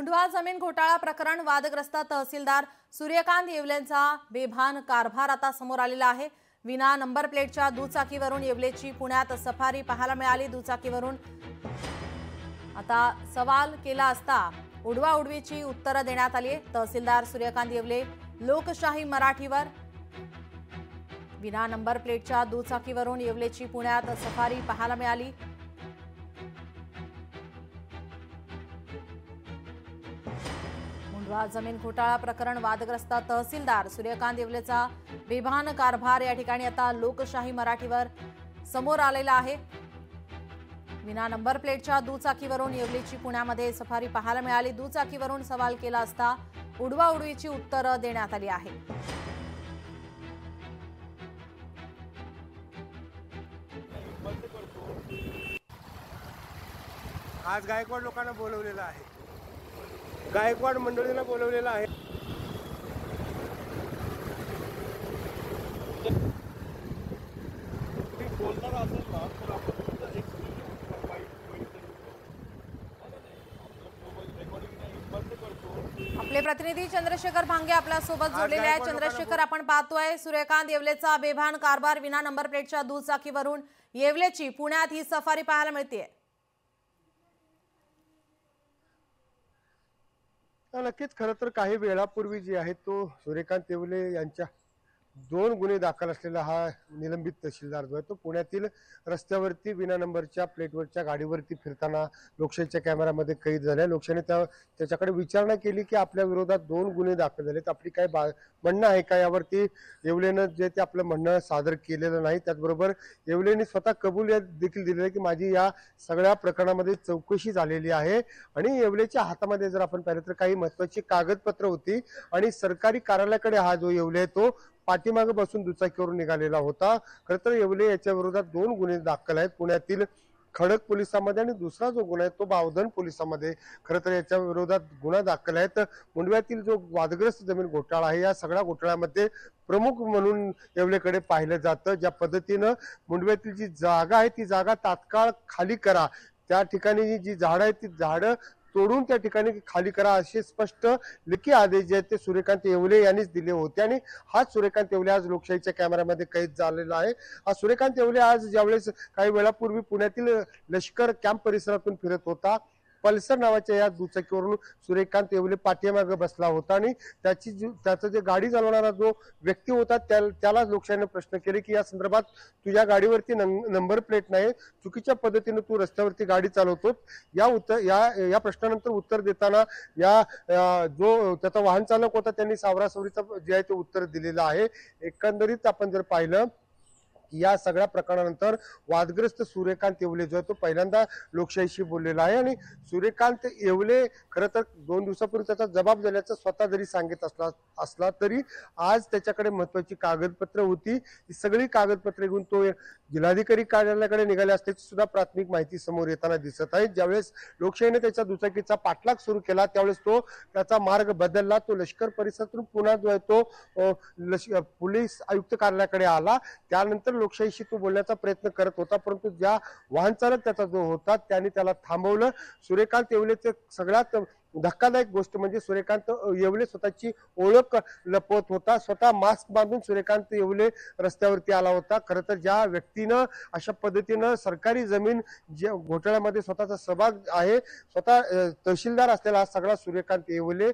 मुंढवा जमीन घोटाळा प्रकरण वादग्रस्त तहसीलदार सूर्यकांत येवलेंचा बेभान कारभार आता समोर आलेला आहे। विना नंबर प्लेटच्या दुचाकीवरून येवलेची पुण्यात सफारी पाहायला मिळाली। दुचाकीवरून आता सवाल केला असता उडवाउडवीची उत्तरं देण्यात आली। तहसीलदार सूर्यकांत येवले लोकशाही मराठीवर विना नंबर प्लेटच्या दुचाकीवरून येवलेची पुण्यात सफारी पाहायला मिळाली। मुंढवा जमीन घोटाळा प्रकरण वादग्रस्त तहसीलदार सूर्यकांत येवलेचा बेभान कारभार या ठिकाणी आता लोकशाही मराठीवर समोर आलेला आहे। विना नंबर प्लेटच्या दुचाकीवरून येवलेची पुण्यामध्ये सफारी पाहायला मिळाली। दुचाकीवरून सवाल केला असता उडवाउडवीची उत्तरं देण्यात आली आहे। आज गायकवाड लोकांना बोलवलेलं आहे, गायकवाड मंडळींना बोलवलेलं आहे। आपले प्रतिनिधी चंद्रशेखर भांगे आपल्या सोबत जोडलेले आहेत। चंद्रशेखर, आपण पाहतोय सूर्यकांत येवलेचा बेभान कारभार, विना नंबर प्लेटच्या दुचाकीवरून येवलेची पुण्यात ही सफारी पाहायला मिळते। नक्कीच खरं तर काही वेळापूर्वी जे आहे तो सूर्यकांत येवले यांच्या 2 गुन्हे दाखल असलेला हा निलंबित तहसीलदार जो आहे तो पुण्यातील रस्त्यावरती विना नंबरच्या प्लेटवरच्या गाडीवरती फिरताना लोकशाहीच्या कॅमेऱ्यामध्ये कैद झाल्या। लोकशाहीने त्याच्याकडे विचारणा केली की आपल्या विरोधात 2 गुन्हे दाखल झालेत, आपली काय म्हणणं आहे का? यावरती येवलेनं जे ते आपलं म्हणणं सादर केलेलं नाही। त्याचबरोबर येवलेने स्वतः कबुलियत देखील दिलेली आहे की माझी या सगळ्या प्रकरणामध्ये चौकशी झालेली आहे आणि येवलेच्या हातामध्ये जर आपण पाहिलं तर काही महत्त्वाची कागदपत्र होती आणि सरकारी कार्यालयाकडे हा जो येवले आहे तो पाठीमागे बसून दुचाकीवरून निघालेला होता। खरं तर येवले याच्या विरोधात 2 गुन्हे दाखल आहेत पुण्यातील खडक पोलिसांमध्ये आणि दुसरा जो गुन्हा आहे तो बावधन पोलिसांमध्ये खरं तर याच्या विरोधात गुन्हा दाखल आहे। तर मुंढव्यातील जो वादग्रस्त जमीन घोटाळा आहे या सगळ्या घोटाळ्यामध्ये प्रमुख म्हणून येवलेकडे पाहिलं जातं। ज्या पद्धतीनं मुंढव्यातील जी जागा आहे ती जागा तात्काळ खाली करा, त्या ठिकाणी जी झाडं आहेत ती झाडं तोडून त्या ठिकाणी खाली करा असे स्पष्ट लेखी आदेश जे आहेत ते सूर्यकांत येवले यांनीच दिले होते आणि हाच सूर्यकांत येवले आज लोकशाहीच्या कॅमेऱ्यामध्ये कैद झालेला आहे। हा सूर्यकांत येवले आज ज्यावेळेस काही वेळापूर्वी पुण्यातील लष्कर कॅम्प परिसरातून फिरत होता, पल्सर नावाच्या या दुचाकीवरून सूर्यकांत येवले पाठीमागे बसला होता आणि त्याचं जे गाडी चालवणारा जो व्यक्ती होता त्याला लोकशाहीने प्रश्न केले की या संदर्भात तुझ्या गाडीवरती नंबर प्लेट नाही, चुकीच्या पद्धतीने तू रस्त्यावरती गाडी चालवतो। या प्रश्नानंतर उत्तर देताना जो त्याचा वाहन चालक होता त्यांनी सावरासावरीचं जे आहे ते उत्तर दिलेलं आहे। एकंदरीत आपण जर पाहिलं या सगळ्या प्रकरणानंतर वादग्रस्त सूर्यकांत येवले जो आहे तो पहिल्यांदा लोकशाहीशी बोललेला आहे आणि सूर्यकांत येवले खरं तर 2 दिवसापूर्वी त्याचा जबाब दिल्याचं स्वतः जरी सांगित असला तरी आज त्याच्याकडे महत्वाची कागदपत्र होती। ही सगळी कागदपत्रे घेऊन तो जिल्हाधिकारी कार्यालयाकडे निघाले असल्याची सुद्धा प्राथमिक माहिती समोर येताना दिसत आहे। ज्यावेळेस लोकशाहीने त्याच्या दुचाकीचा पाठलाग सुरू केला त्यावेळेस तो त्याचा मार्ग बदलला, तो लष्कर परिसरातून पुन्हा जो आहे तो पोलीस आयुक्त कार्यालयाकडे आला। त्यानंतर लोकशाहीशी तो बोलण्याचा प्रयत्न करत होता, परंतु ज्या वाहन चालक त्याचा जो होता त्याने त्याला थांबवलं। सूर्यकांत येवलेचे सगळ्यात धक्कादायक गोष्ट म्हणजे सूर्यकांत येवले स्वतःची ओळख लपवत होता, स्वतः मास्क बांधून सूर्यकांत येवले रस्त्यावरती आला होता। खरं तर ज्या व्यक्तीनं अशा पद्धतीनं सरकारी जमीन जे घोटाळ्यामध्ये स्वतःचा सहभाग आहे, स्वतः तहसीलदार असलेला हा सगळा सूर्यकांत येवले,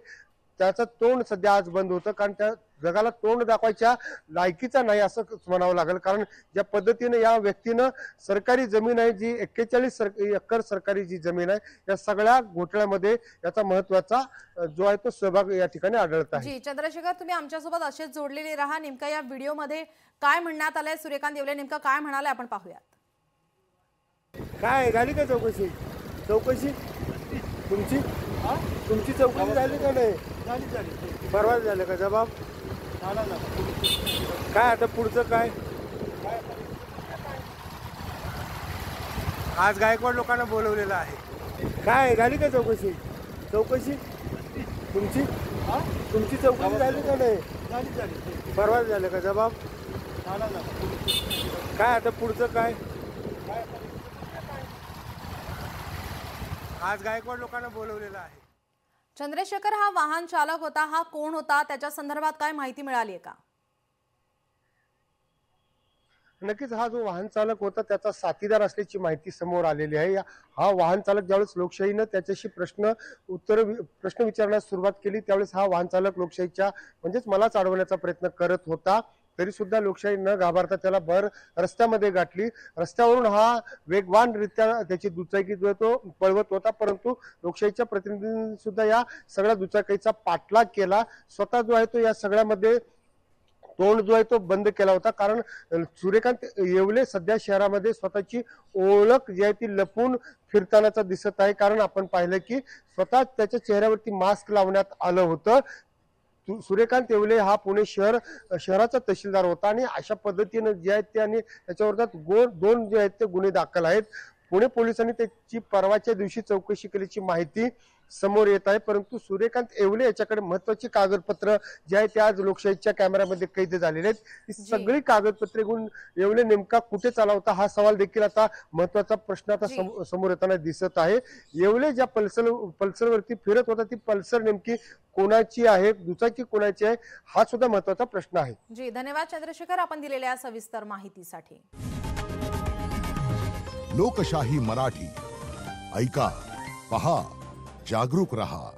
त्याचं तोंड सध्या आज बंद होतं कारण त्या जगाला तोंड दाखवायच्या लायकीचा नाही असं म्हणावं लागेल। कारण ज्या पद्धतीने या व्यक्तीनं सरकारी जमीन आहे जी 41 एकर सरकारी जी जमीन आहे या सगळ्या घोटाळ्यामध्ये याचा महत्वाचा जो आहे तो सहभाग या ठिकाणी आढळत आहे। जी चंद्रशेखर, तुम्ही आमच्यासोबत असेच जोडलेले राहा। नेमका या व्हिडिओमध्ये काय म्हणण्यात आलंय, सूर्यकांत येवले नेमका काय म्हणाले आपण पाहूयात। काय झाली का चौकशी तुमची चौकशी झाली का नाही? परवा झालं का जबाब? काय आता पुढचं काय? आज गायकवाड लोकांना बोलवलेलं आहे, काय झाली का चौकशी तुमची चौकशी झाली का नाही? परवा झालं का जबाब? काय आता पुढचं काय? आज गायकवाड लोकांना बोलवलेलं आहे। चंद्रशेखर हा वाहन चालक होता, हा कोण होता, त्याच्या संदर्भात काय माहिती मिळाली आहे का? नक्कीच हा जो वाहन चालक होता त्याचा साथीदार असल्याची माहिती समोर आलेली आहे. हा वाहन चालक ज्यावेळेस लोकशाहीनं त्याच्याशी प्रश्न विचारण्यास सुरुवात केली त्यावेळेस हा वाहन चालक लोकशाहीच्या म्हणजेच मलाच अडवण्याचा प्रयत्न करत होता. तरी सुद्धा लोकशाही न घाबरता त्याला भर रस्त्यामध्ये गाठली. रस्त्यावरून हा वेगवानरित्या त्याची दुचाकी जो आहे तो पळवत होता, परंतु लोकशाहीच्या प्रतिनिधींनी सुद्धा या सगळ्या दुचाकीचा पाठलाग केला. स्वतः जो आहे तो या सगळ्यामध्ये तोंड जो आहे तो बंद केला होता. कारण सूर्यकांत येवले सध्या शहरामध्ये स्वतःची ओळख जी आहे ती लपून फिरतानाचा दिसत आहे. कारण आपण पाहिलं की स्वतः त्याच्या चेहऱ्यावरती मास्क लावण्यात आलं होतं. सूर्यकांत येवले हा पुणे शहराचा तहसीलदार होता आणि अशा पद्धतीने जे आहेत ते आणि त्याच्यावर दोन जे आहेत ते गुन्हे दाखल आहेत. पुणे पोलिसांनी त्याची परवाच्या दिवशी चौकशी केल्याची माहिती समोर येत आहे. परंतु सूर्यकांत येवले याच्याकडे महत्वाची कागदपत्र जे आहे ते आज लोकशाहीच्या कॅमेऱ्यामध्ये कैद झालेले आहेत. ही सगळी कागदपत्रे घेऊन येवले नेमका कुठे चालला होता हा सवाल देखील आता महत्वाचा प्रश्न आता समोर येताना दिसत आहे. येवले ज्या पल्सरवरती फिरत होता ती पल्सर नेमकी कोणाची आहे, दुचाकी कोणाची आहे हा सुद्धा महत्वाचा प्रश्न आहे. जी धन्यवाद चंद्रशेखर, आपण दिलेल्या सविस्तर माहितीसाठी. लोकशाही मराठी ऐका, पहा, जागरूक रहा.